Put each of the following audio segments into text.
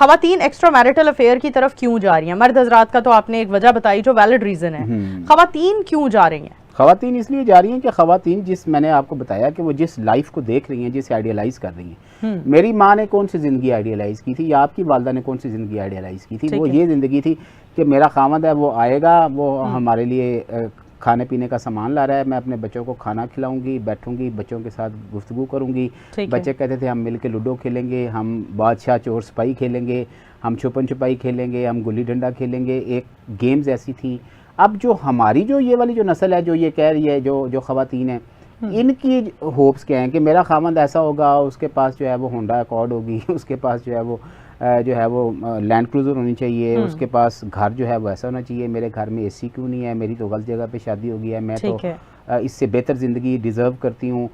खवातीन extra marital affair की तरफ क्यों जा रही हैं? मर्द हजरात का तो आपने एक वजह बताई जो वैलिड रीजन है, खवातीन क्यों जा रही हैं? खवातीन इसलिए जा रही हैं कि खवातीन मैंने आपको बताया कि वो जिस लाइफ को देख रही हैं, जिसे आइडियलाइज कर रही हैं। मेरी माँ ने कौन सी ज़िंदगी आइडियलाइज की थी या आपकी वालदा ने कौन सी ज़िंदगी आइडियलाइज की थी? वो ये ज़िंदगी थी कि मेरा खामद है, वो आएगा, वो हमारे लिए खाने पीने का सामान ला रहा है, मैं अपने बच्चों को खाना खिलाऊंगी, बैठूंगी, बच्चों के साथ गुफ्तगू करूंगी। बच्चे कहते थे हम मिलके लूडो खेलेंगे, हम बादशाह चोर सिपाही खेलेंगे, हम छुपन छुपाई खेलेंगे, हम गुल्ली डंडा खेलेंगे। एक गेम्स ऐसी थी। अब जो हमारी जो ये वाली जो नस्ल है जो ये कह रही है, जो खवातीन है, इनकी होप्स क्या हैं कि मेरा खामद ऐसा होगा, उसके पास जो है वो होंडा अकॉर्ड होगी, उसके पास जो है वो लैंड क्रूज़र होनी चाहिए, उसके पास घर जो है वो ऐसा होना चाहिए। मेरे घर में एसी क्यों नहीं है? मेरी तो गलत जगह पे शादी हो गई है, मैं तो इससे बेहतर ज़िंदगी डिज़र्व करती हूँ।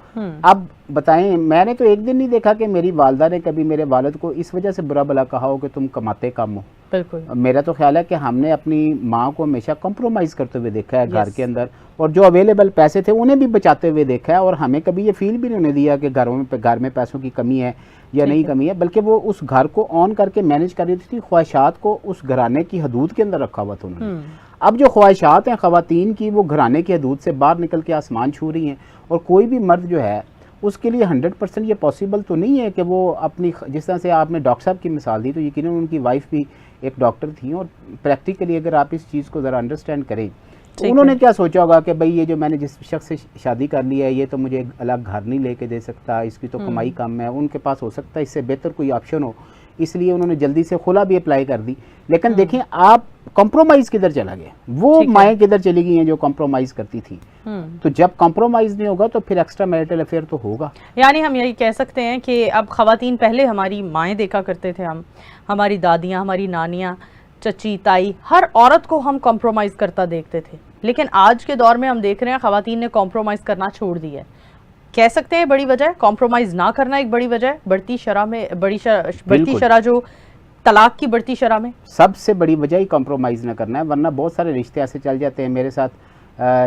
अब बताएं, मैंने तो एक दिन नहीं देखा कि मेरी वालदा ने कभी मेरे वालिद को इस वजह से बुरा भला कहा हो कि तुम कमाते कम हो। बिल्कुल। मेरा तो ख्याल है कि हमने अपनी माँ को हमेशा कॉम्प्रोमाइज़ करते हुए देखा है घर के अंदर, और जो अवेलेबल पैसे थे उन्हें भी बचाते हुए देखा है, और हमें कभी ये फील भी नहीं होने दिया कि घर में पैसों की कमी है या नहीं कमी है, बल्कि वो उस घर को ऑन करके मैनेज कर रही थी। ख्वाहिशात को उस घराने की हदूद के अंदर रखा हुआ था उन्होंने। अब जो ख्वाहिशात हैं खवातीन की, वो घराने की हदूद से बाहर निकल के आसमान छू रही हैं, और कोई भी मर्द जो है उसके लिए 100% ये पॉसिबल तो नहीं है कि वो अपनी, जिस तरह से आपने डॉक्टर साहब की मिसाल दी, तो यकीनन उनकी वाइफ भी एक डॉक्टर थी, और प्रैक्टिकली अगर आप इस चीज़ को ज़रा अंडरस्टैंड करें तो उन्होंने क्या सोचा होगा कि भाई ये जो मैंने जिस शख्स से शादी कर ली है, ये तो मुझे अलग घर नहीं लेके दे सकता, इसकी तो कमाई कम है, उनके पास हो सकता है इससे बेहतर कोई ऑप्शन हो, इसलिए उन्होंने जल्दी से खुला भी अप्लाई कर दी। लेकिन देखें आप कॉम्प्रोमाइज़ किधर चला गया, वो माएँ किधर चली गई हैं जो कॉम्प्रोमाइज़ करती थी। तो जब कॉम्प्रोमाइज़ नहीं होगा तो फिर एक्स्ट्रा मैरिटल अफेयर तो होगा। यानी हम यही कह सकते हैं कि अब खवातीन, पहले हमारी माएँ देखा करते थे, हम हमारी दादियाँ, हमारी नानियाँ, चची, ताई, हर औरत को हम कॉम्प्रोमाइज़ करता देखते थे, लेकिन आज के दौर में हम देख रहे हैं खवातीन ने कॉम्प्रोमाइज़ करना छोड़ दिया है। कह सकते हैं बड़ी वजह कॉम्प्रोमाइज़ ना करना, एक बड़ी वजह बढ़ती शरह में, बढ़ती शरह, जो तलाक की बढ़ती शरह में सबसे बड़ी वजह ही कॉम्प्रोमाइज़ ना करना है। वरना बहुत सारे रिश्ते ऐसे चल जाते हैं। मेरे साथ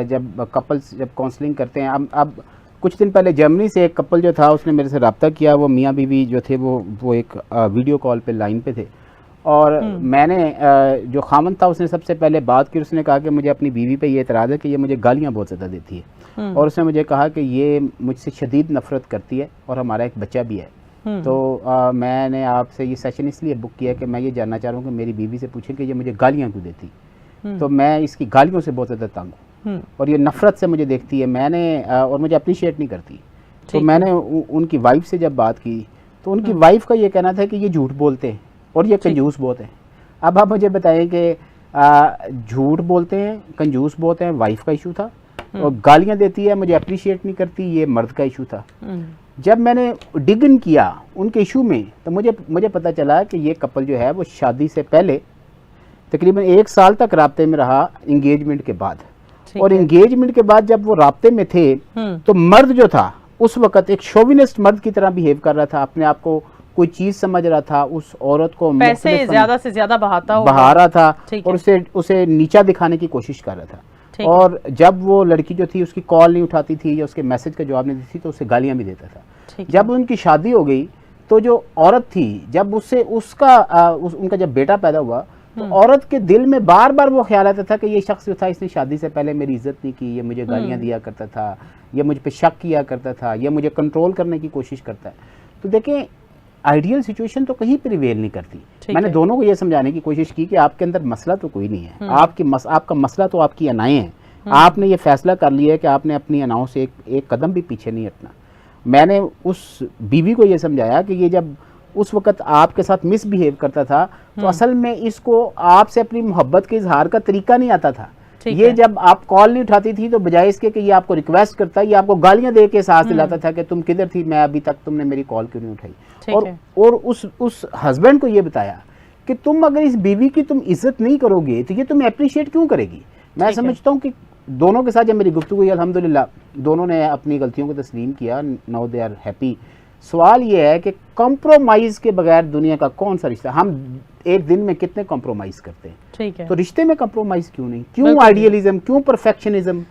जब कपल्स जब काउंसलिंग करते हैं, अब कुछ दिन पहले जर्मनी से एक कपल जो था उसने मेरे से रब्ता किया। वो मियाँ बीवी जो थे वो एक वीडियो कॉल पे लाइन पे थे, और मैंने जो खामन था उसने सबसे पहले बात की। उसने कहा कि मुझे अपनी बीवी पे ये एतराज़ है कि ये मुझे गालियाँ बहुत ज़्यादा देती है, और उसने मुझे कहा कि ये मुझसे शदीद नफ़रत करती है और हमारा एक बच्चा भी है। तो मैंने आपसे ये सेशन इसलिए बुक किया कि मैं ये जानना चाह रहा हूँ कि मेरी बीवी से पूछें कि ये मुझे गालियाँ क्यों देती। तो मैं इसकी गालियों से बहुत ज़्यादा तंग हूँ, और ये नफ़रत से मुझे देखती है, और मुझे अप्रिशिएट नहीं करती। तो मैंने उनकी वाइफ से जब बात की तो उनकी वाइफ का ये कहना था कि ये झूठ बोलते हैं और ये कंजूस बहुत है। अब आप मुझे बताएं कि झूठ बोलते हैं, कंजूस बहुत हैं, वाइफ का इशू था, और गालियाँ देती है, मुझे अप्रिशिएट नहीं करती, ये मर्द का इशू था। जब मैंने डिग इन किया उनके इशू में तो मुझे पता चला कि ये कपल जो है वो शादी से पहले तकरीबन 1 साल तक राब्ते में रहा, इंगेजमेंट के बाद। और इंगेजमेंट के बाद जब वो राब्ते में थे तो मर्द जो था उस वक्त एक शोविनिस्ट मर्द की तरह बिहेव कर रहा था, अपने आप को कोई चीज समझ रहा था, उस औरत को पैसे ज्यादा से ज्यादा बहा रहा था, और उसे नीचा दिखाने की कोशिश कर रहा था। और जब वो लड़की जो थी उसकी कॉल नहीं उठाती थी या उसके मैसेज का जवाब नहीं देती थी तो उसे गालियां भी देता था। जब उनकी शादी हो गई तो जो औरत थी, जब उनका जब बेटा पैदा हुआ तो औरत के दिल में बार बार वो ख्याल आता था कि ये शख्स जो था इसने शादी से पहले मेरी इज्जत नहीं की, ये मुझे गालियां दिया करता था, ये मुझ पे शक किया करता था, ये मुझे कंट्रोल करने की कोशिश करता है। तो देखें आइडियल सिचुएशन तो कहीं प्रिवेल नहीं करती। मैंने दोनों को ये समझाने की कोशिश की कि आपके अंदर मसला तो कोई नहीं है, आपका मसला तो आपकी अनाएं हैं। आपने ये फैसला कर लिया है कि आपने अपनी अनाओं से एक कदम भी पीछे नहीं हटना। मैंने उस बीवी को ये समझाया कि ये जब उस वक्त आपके साथ मिसबिहेव करता था तो असल में इसको आपसे अपनी मोहब्बत के इजहार का तरीका नहीं आता था। ये जब आप कॉल नहीं उठाती थी तो बजाय इसके कि ये आपको रिक्वेस्ट करता, ये आपको गालियां दे के साथ दिलाता था कि तुम किधर थी, मैं अभी तक तुमने मेरी कॉल क्यों नहीं उठाई। और उस हस्बैंड को ये बताया कि तुम अगर इस बीवी की तुम इज्जत नहीं करोगे तो ये तुम्हें अप्रिशिएट क्यों करेगी। मैं समझता हूँ कि दोनों के साथ जब मेरी गुफ्तगू हुई अल्हम्दुलिल्लाह दोनों ने अपनी गलतियों को तस्लीम किया, नाउ दे आर हैप्पी। सवाल ये है कि कॉम्प्रोमाइज के बगैर दुनिया का कौन सा रिश्ता, हम एक दिन में कितने कॉम्प्रोमाइज करते हैं। ठीक है, तो रिश्ते में कॉम्प्रोमाइज क्यों नहीं, क्यों आइडियलिज्म, क्यों परफेक्शनिज्म।